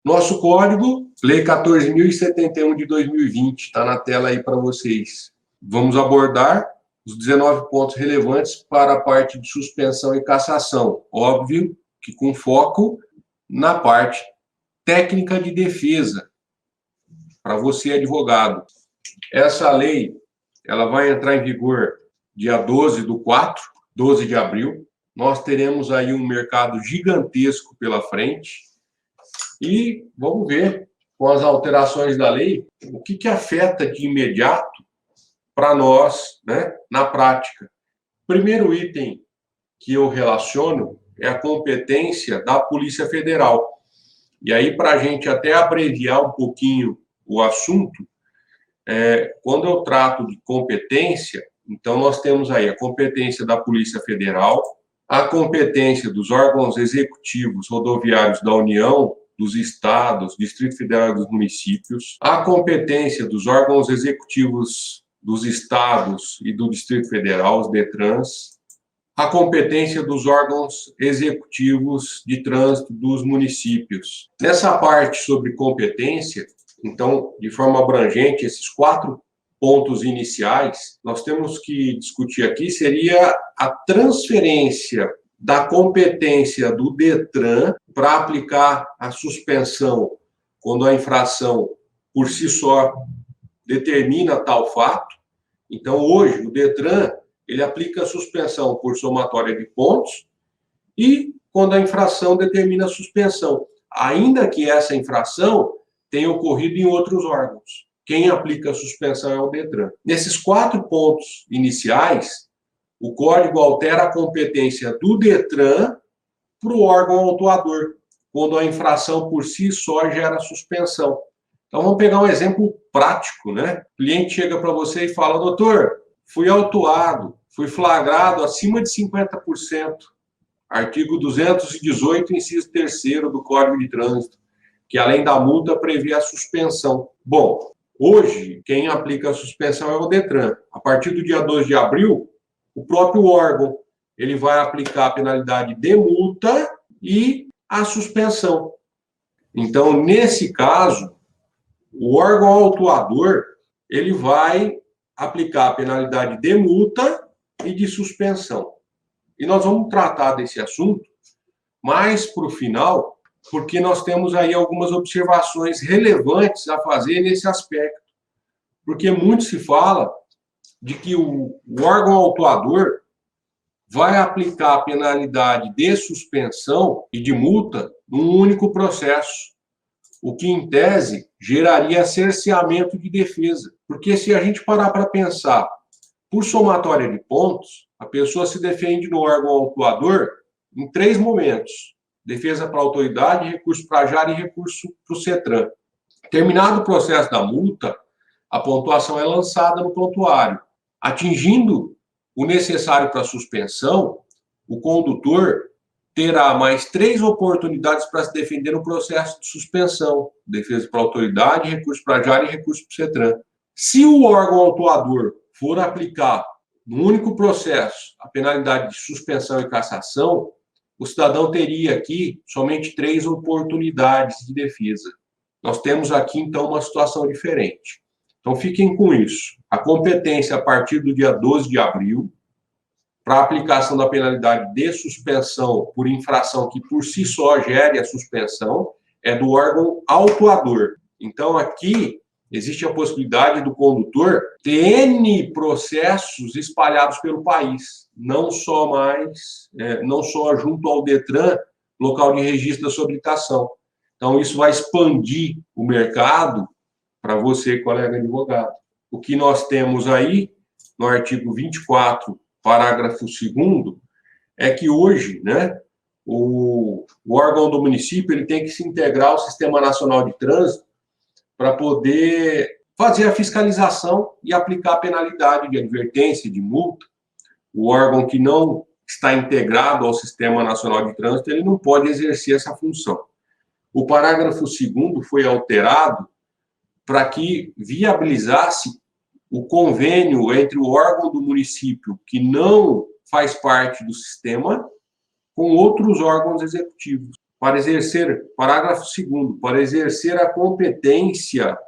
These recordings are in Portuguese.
Nosso código, Lei 14.071 de 2020, está na tela aí para vocês. Vamos abordar os 19 pontos relevantes para a parte de suspensão e cassação. Óbvio que com foco na parte técnica de defesa, para você, advogado. Essa lei, ela vai entrar em vigor dia 12/4, 12 de abril. Nós teremos aí um mercado gigantesco pela frente. E vamos ver, com as alterações da lei, o que afeta de imediato para nós, né, na prática. Primeiro item que eu relaciono é a competência da Polícia Federal. E aí, para a gente até abreviar um pouquinho o assunto, quando eu trato de competência, então nós temos aí a competência da Polícia Federal, a competência dos órgãos executivos rodoviários da União, dos estados, Distrito Federal e dos municípios, a competência dos órgãos executivos dos estados e do Distrito Federal, os DETRANS, a competência dos órgãos executivos de trânsito dos municípios. Nessa parte sobre competência, então, de forma abrangente, esses 4 pontos iniciais, nós temos que discutir aqui seria a transferência da competência do DETRAN para aplicar a suspensão quando a infração por si só determina tal fato. Então, hoje, o DETRAN, ele aplica a suspensão por somatória de pontos e quando a infração determina a suspensão, ainda que essa infração tenha ocorrido em outros órgãos. Quem aplica a suspensão é o DETRAN. Nesses 4 pontos iniciais, o código altera a competência do DETRAN para o órgão autuador, quando a infração por si só gera suspensão. Então, vamos pegar um exemplo prático, né? O cliente chega para você e fala: doutor, fui autuado, fui flagrado acima de 50%, artigo 218, inciso 3º do Código de Trânsito, que além da multa prevê a suspensão. Bom, hoje, quem aplica a suspensão é o DETRAN. A partir do dia 2 de abril, o próprio órgão ele vai aplicar a penalidade de multa e a suspensão. Então, nesse caso, o órgão autuador ele vai aplicar a penalidade de multa e de suspensão. E nós vamos tratar desse assunto mais para o final, porque nós temos aí algumas observações relevantes a fazer nesse aspecto. Porque muito se fala de que o órgão autuador vai aplicar a penalidade de suspensão e de multa num único processo, o que, em tese, geraria cerceamento de defesa. Porque se a gente parar para pensar, por somatória de pontos, a pessoa se defende no órgão autuador em 3 momentos: defesa para a autoridade, recurso para a JAR e recurso para o CETRAN. Terminado o processo da multa, a pontuação é lançada no prontuário. Atingindo o necessário para a suspensão, o condutor terá mais 3 oportunidades para se defender no processo de suspensão: defesa para a autoridade, recurso para a JAR e recurso para o CETRAN. Se o órgão autuador for aplicar no único processo a penalidade de suspensão e cassação, o cidadão teria aqui somente 3 oportunidades de defesa. Nós temos aqui, então, uma situação diferente. Então, fiquem com isso. A competência a partir do dia 12 de abril, para a aplicação da penalidade de suspensão por infração que por si só gere a suspensão, é do órgão autuador. Então, aqui existe a possibilidade do condutor ter N processos espalhados pelo país, não só junto ao DETRAN, local de registro da sua habilitação. Então, isso vai expandir o mercado para você, colega advogado. O que nós temos aí, no artigo 24, parágrafo 2º, é que hoje, né, o órgão do município ele tem que se integrar ao Sistema Nacional de Trânsito para poder fazer a fiscalização e aplicar a penalidade de advertência, de multa. O órgão que não está integrado ao Sistema Nacional de Trânsito, ele não pode exercer essa função. O parágrafo 2º foi alterado para que viabilizasse o convênio entre o órgão do município que não faz parte do sistema com outros órgãos executivos. para exercer, parágrafo 2º, para exercer a competência,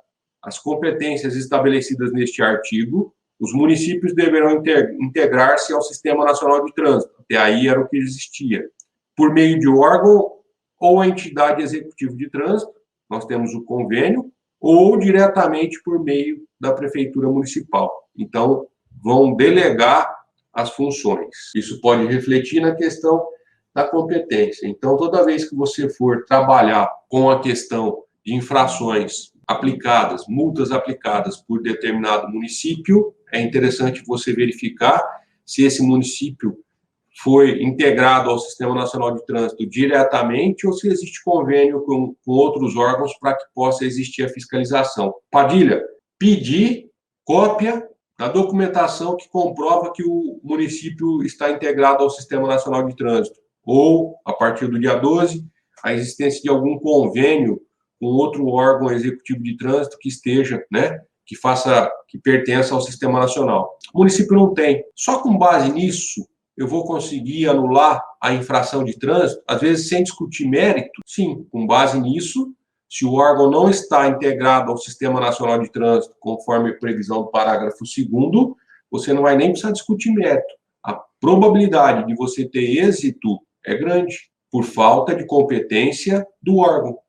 as competências estabelecidas neste artigo, os municípios deverão integrar-se ao Sistema Nacional de Trânsito. Até aí era o que existia. Por meio de órgão ou a entidade executiva de trânsito, nós temos o convênio, ou diretamente por meio da Prefeitura Municipal. Então, vão delegar as funções. Isso pode refletir na questão da competência. Então, toda vez que você for trabalhar com a questão de infrações aplicadas, multas aplicadas por determinado município, é interessante você verificar se esse município foi integrado ao Sistema Nacional de Trânsito diretamente ou se existe convênio com outros órgãos para que possa existir a fiscalização. Padilha, pedir cópia da documentação que comprova que o município está integrado ao Sistema Nacional de Trânsito, ou, a partir do dia 12, a existência de algum convênio com outro órgão executivo de trânsito que esteja, que pertença ao Sistema Nacional. O município não tem. Só com base nisso, eu vou conseguir anular a infração de trânsito, às vezes sem discutir mérito? Sim, com base nisso, se o órgão não está integrado ao Sistema Nacional de Trânsito, conforme previsão do parágrafo 2º, você não vai nem precisar discutir mérito. A probabilidade de você ter êxito é grande, por falta de competência do órgão.